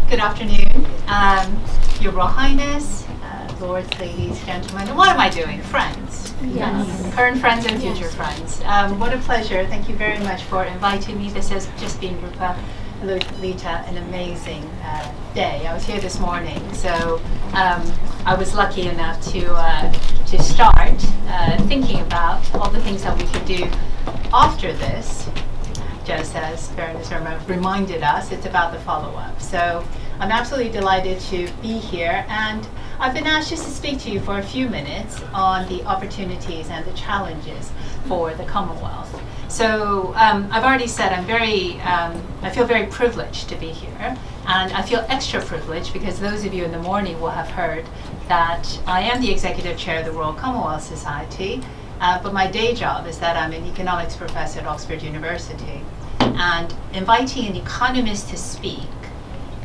Good afternoon, Your Royal Highness, lords, ladies, gentlemen, and what am I doing? Friends. Yes. Current friends and future friends. What a pleasure. Thank you very much for inviting me. This has just been, Rupa, Lita, an amazing day. I was here this morning, so I was lucky enough to start thinking about all the things that we could do after this. Just as Baroness Irma reminded us, it's about the follow-up. So I'm absolutely delighted to be here, and I've been asked just to speak to you for a few minutes on the opportunities and the challenges for the Commonwealth. So I've already said I feel very privileged to be here, and I feel extra privileged because those of you in the morning will have heard that I am the Executive Chair of the World Commonwealth Society, but my day job is that I'm an economics professor at Oxford University. And inviting an economist to speak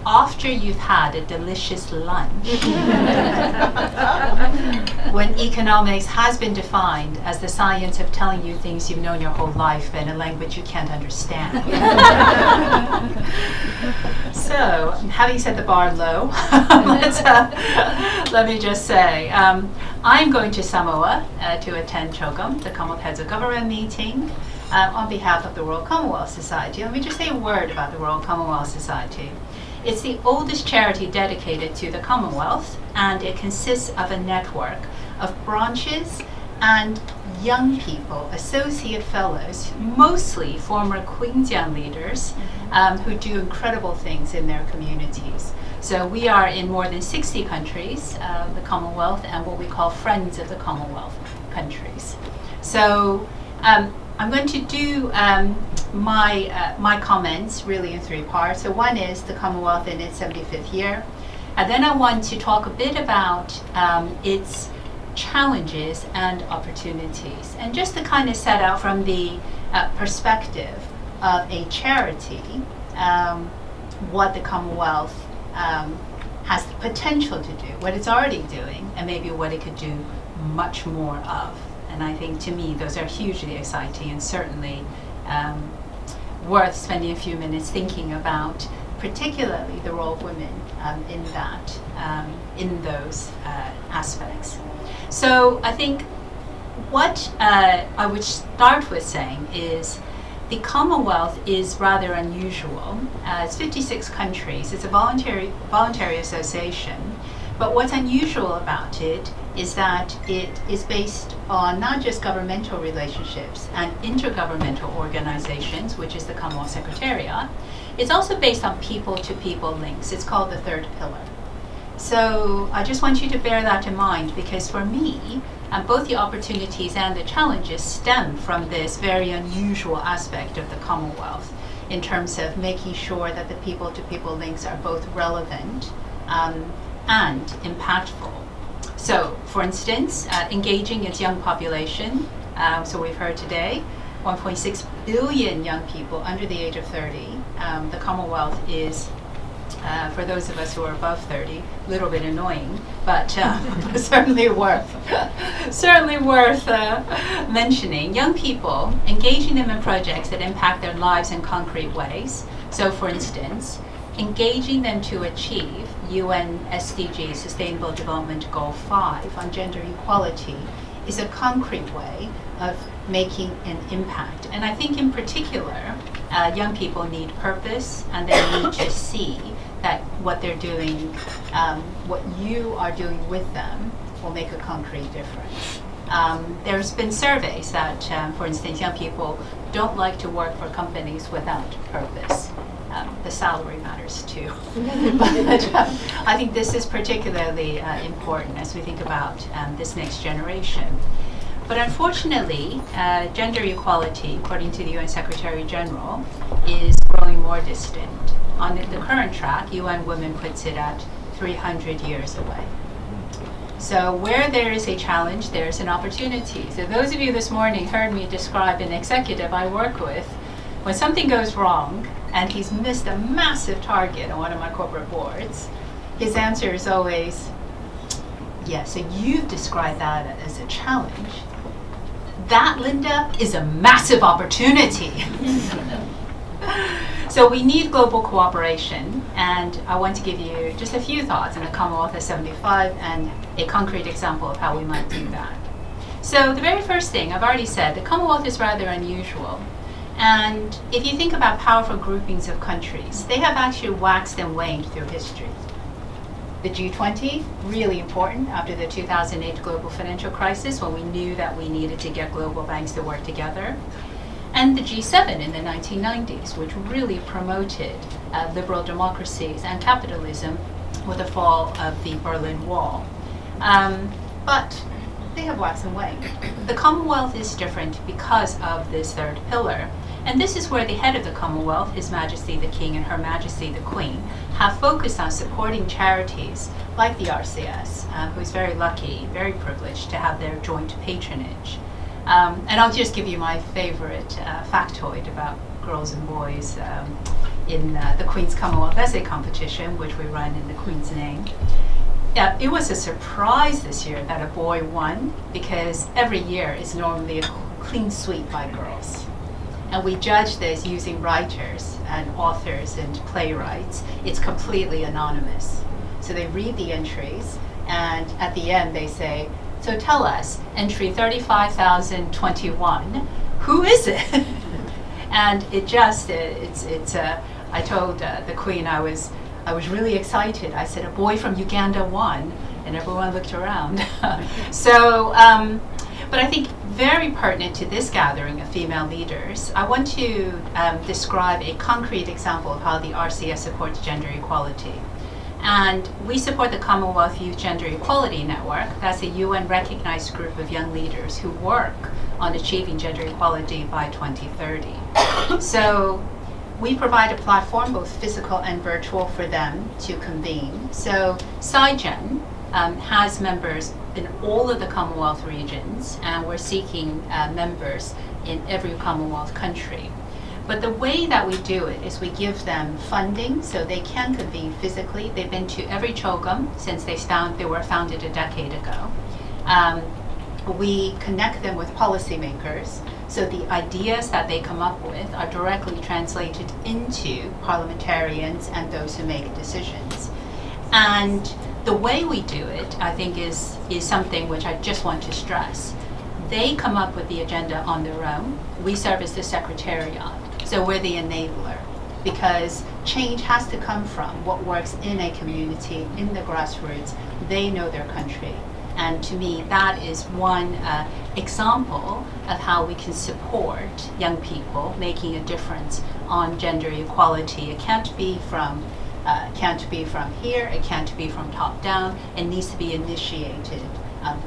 after you've had a delicious lunch, when economics has been defined as the science of telling you things you've known your whole life in a language you can't understand. So, having set the bar low, let me just say, I'm going to Samoa to attend CHOGM, the Commonwealth Heads of Government meeting, on behalf of the World Commonwealth Society. Let me just say a word about the World Commonwealth Society. It's the oldest charity dedicated to the Commonwealth, and it consists of a network of branches and young people, associate fellows, mostly former Queensland leaders who do incredible things in their communities. So we are in more than 60 countries, the Commonwealth, and what we call Friends of the Commonwealth Countries. So I'm going to do my comments really in three parts. So one is the Commonwealth in its 75th year. And then I want to talk a bit about its challenges and opportunities. And just to kind of set out from the perspective of a charity, what the Commonwealth has the potential to do, what it's already doing, and maybe what it could do much more of. And I think, to me, those are hugely exciting and certainly worth spending a few minutes thinking about, particularly the role of women in those aspects. So I think what I would start with saying is the Commonwealth is rather unusual. It's 56 countries. It's a voluntary association. But what's unusual about it is that it is based on not just governmental relationships and intergovernmental organizations, which is the Commonwealth Secretariat. It's also based on people-to-people links. It's called the third pillar. So I just want you to bear that in mind, because for me, both the opportunities and the challenges stem from this very unusual aspect of the Commonwealth in terms of making sure that the people-to-people links are both relevant and impactful. So, for instance, engaging its young population. So we've heard today, 1.6 billion young people under the age of 30. The Commonwealth is, for those of us who are above 30, a little bit annoying, but certainly worth mentioning. Young people, engaging them in projects that impact their lives in concrete ways. So, for instance, engaging them to achieve UN SDG, Sustainable Development Goal 5 on gender equality, is a concrete way of making an impact. And I think in particular, young people need purpose, and they need to see that what they're doing, what you are doing with them, will make a concrete difference. There's been surveys that, for instance, young people don't like to work for companies without purpose. The salary matters too. But I think this is particularly important as we think about this next generation. But unfortunately, gender equality, according to the UN Secretary General, is growing more distant. On the current track, UN Women puts it at 300 years away. So where there is a challenge, there's an opportunity. So those of you this morning heard me describe an executive I work with. When something goes wrong, and he's missed a massive target on one of my corporate boards, his answer is always, yeah, so you've described that as a challenge. That, Linda, is a massive opportunity. So we need global cooperation, and I want to give you just a few thoughts on the Commonwealth of 75 and a concrete example of how we might do that. So the very first thing, I've already said, the Commonwealth is rather unusual. And if you think about powerful groupings of countries, they have actually waxed and waned through history. The G20, really important after the 2008 global financial crisis, when we knew that we needed to get global banks to work together. And the G7 in the 1990s, which really promoted liberal democracies and capitalism with the fall of the Berlin Wall. But they have waxed and waned. The Commonwealth is different because of this third pillar. And this is where the head of the Commonwealth, His Majesty the King and Her Majesty the Queen, have focused on supporting charities like the RCS, who's very lucky, very privileged to have their joint patronage. And I'll just give you my favorite factoid about girls and boys in the Queen's Commonwealth Essay Competition, which we run in the Queen's name. It was a surprise this year that a boy won, because every year is normally a clean sweep by girls. And we judge this using writers and authors and playwrights. It's completely anonymous. So they read the entries, and at the end they say, so tell us, entry 35,021, who is it? And it just, I told the Queen I was really excited. I said, a boy from Uganda won, and everyone looked around. So, but I think very pertinent to this gathering of female leaders, I want to describe a concrete example of how the RCS supports gender equality. And we support the Commonwealth Youth Gender Equality Network. That's a UN-recognized group of young leaders who work on achieving gender equality by 2030. So we provide a platform, both physical and virtual, for them to convene. So SciGen has members in all of the Commonwealth regions, and we're seeking members in every Commonwealth country. But the way that we do it is we give them funding so they can convene physically. They've been to every CHOGM since they were founded a decade ago. We connect them with policymakers, so the ideas that they come up with are directly translated into parliamentarians and those who make decisions. And the way we do it, I think, is something which I just want to stress. They come up with the agenda on their own. We serve as the secretariat. So we're the enabler, because change has to come from what works in a community, in the grassroots. They know their country. And to me, that is one example of how we can support young people making a difference on gender equality. It can't be from here, it can't be from top down. It needs to be initiated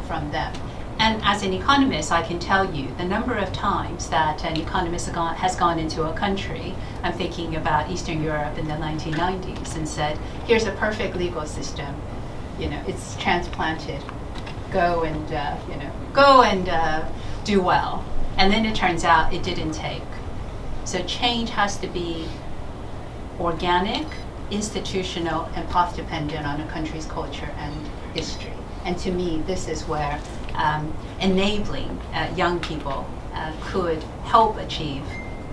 from them. And as an economist, I can tell you the number of times that an economist has gone into a country, I'm thinking about Eastern Europe in the 1990s, and said, here's a perfect legal system, it's transplanted, go and do well. And then it turns out it didn't take. So change has to be organic, institutional, and path dependent on a country's culture and history. And to me, this is where enabling young people could help achieve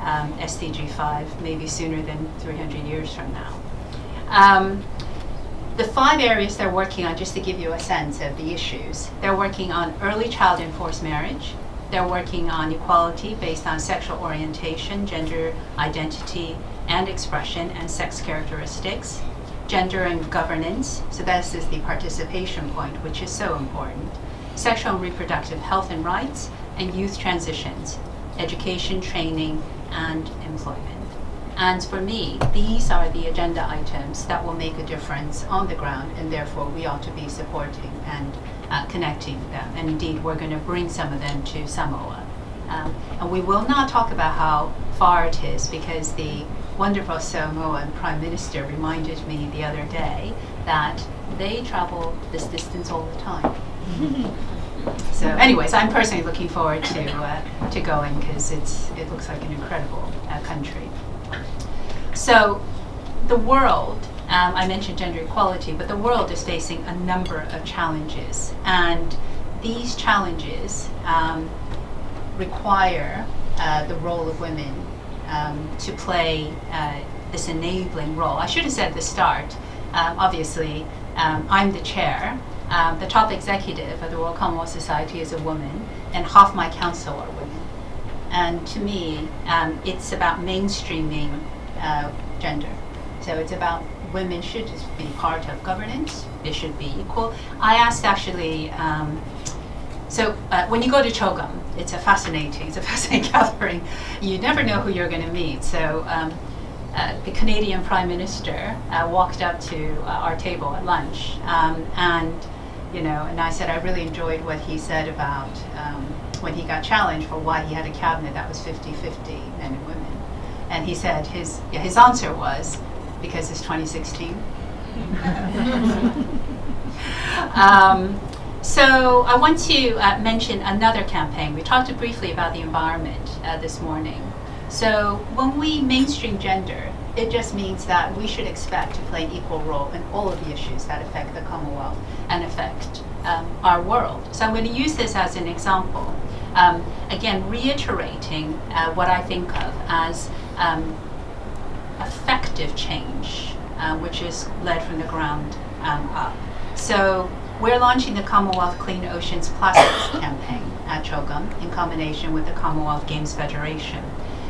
SDG 5 maybe sooner than 300 years from now. The 5 areas they're working on, just to give you a sense of the issues, they're working on early child and forced marriage. They're working on equality based on sexual orientation, gender identity and expression, and sex characteristics. Gender and governance, so this is the participation point, which is so important. Sexual and reproductive health and rights, and youth transitions, education, training, and employment. And for me, these are the agenda items that will make a difference on the ground, and therefore we ought to be supporting and connecting them. And indeed, we're going to bring some of them to Samoa. And we will not talk about how far it is, because the wonderful Samoan Prime Minister reminded me the other day that they travel this distance all the time. So anyways, I'm personally looking forward to going, because it looks like an incredible country. So the world, I mentioned gender equality, but the world is facing a number of challenges, and these challenges require the role of women to play this enabling role. I should have said at the start, obviously, I'm the chair. The top executive of the World Commonwealth Society is a woman, and half my council are women. And to me, it's about mainstreaming gender. So it's about women should just be part of governance. They should be equal. I asked actually, when you go to CHOGM, it's a fascinating gathering. You never know who you're going to meet. So the Canadian Prime Minister walked up to our table at lunch, and I said I really enjoyed what he said about when he got challenged for why he had a cabinet that was 50-50 men and women. And he said his answer was, because it's 2016. So I want to mention another campaign. We talked briefly about the environment this morning. So when we mainstream gender, it just means that we should expect to play an equal role in all of the issues that affect the Commonwealth and affect our world. So I'm going to use this as an example. Again, reiterating what I think of as effective change, which is led from the ground up. So we're launching the Commonwealth Clean Oceans Plastics campaign at CHOGM in combination with the Commonwealth Games Federation.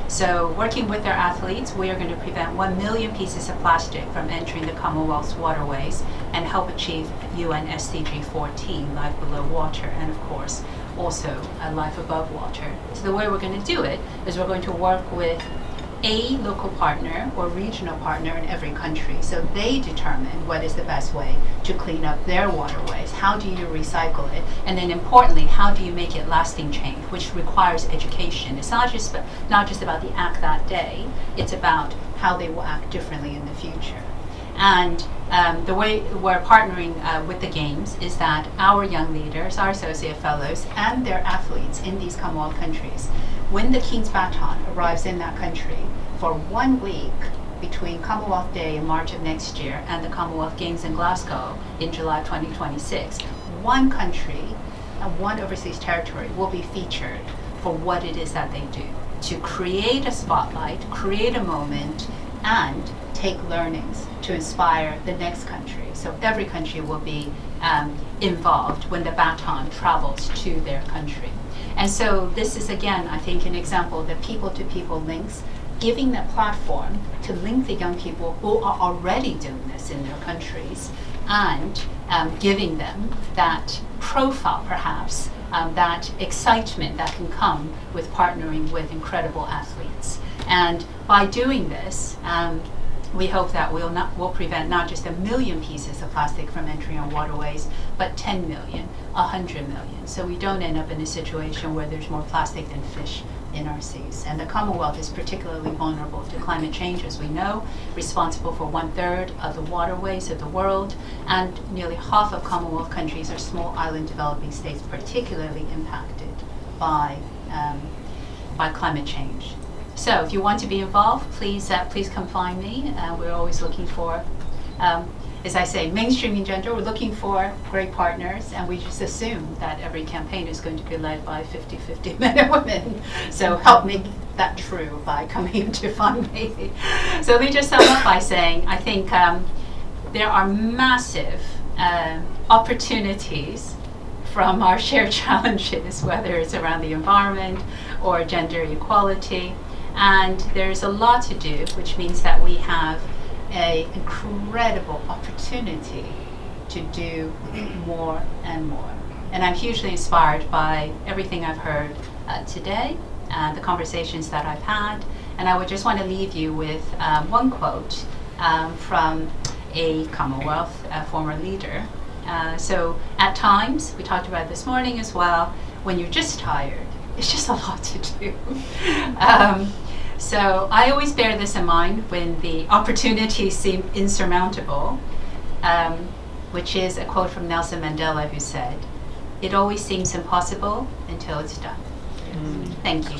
So working with our athletes, we are going to prevent 1 million pieces of plastic from entering the Commonwealth's waterways and help achieve UN SDG 14, life below water, and of course, also life above water. So the way we're going to do it is we're going to work with a local partner or regional partner in every country. So they determine what is the best way to clean up their waterways. How do you recycle it? And then importantly, how do you make it lasting change, which requires education. It's not just about the act that day, it's about how they will act differently in the future. And the way we're partnering with the Games is that our young leaders, our associate fellows, and their athletes in these Commonwealth countries, when the King's Baton arrives in that country for 1 week between Commonwealth Day in March of next year and the Commonwealth Games in Glasgow in July 2026, one country and one overseas territory will be featured for what it is that they do, to create a spotlight, create a moment, and take learnings to inspire the next country. So every country will be involved when the baton travels to their country. And so this is, again, I think, an example of the people-to-people links, giving that platform to link the young people who are already doing this in their countries, and giving them that profile, perhaps, that excitement that can come with partnering with incredible athletes. And by doing this, we hope that we'll prevent not just 1 million pieces of plastic from entering our waterways, but 10 million, 100 million. So we don't end up in a situation where there's more plastic than fish in our seas. And the Commonwealth is particularly vulnerable to climate change, as we know, responsible for 1/3 of the waterways of the world, and nearly half of Commonwealth countries are small island developing states, particularly impacted by climate change. So if you want to be involved, please come find me. We're always looking for, as I say, mainstreaming gender. We're looking for great partners, and we just assume that every campaign is going to be led by 50-50 men and women. So help make that true by coming to find me. So let me just sum up by saying, I think there are massive opportunities from our shared challenges, whether it's around the environment or gender equality. And there's a lot to do, which means that we have an incredible opportunity to do more and more. And I'm hugely inspired by everything I've heard today, the conversations that I've had. And I would just want to leave you with one quote from a Commonwealth former leader. So at times, we talked about it this morning as well, when you're just tired, it's just a lot to do. So I always bear this in mind when the opportunities seem insurmountable, which is a quote from Nelson Mandela, who said, "It always seems impossible until it's done." Thank you.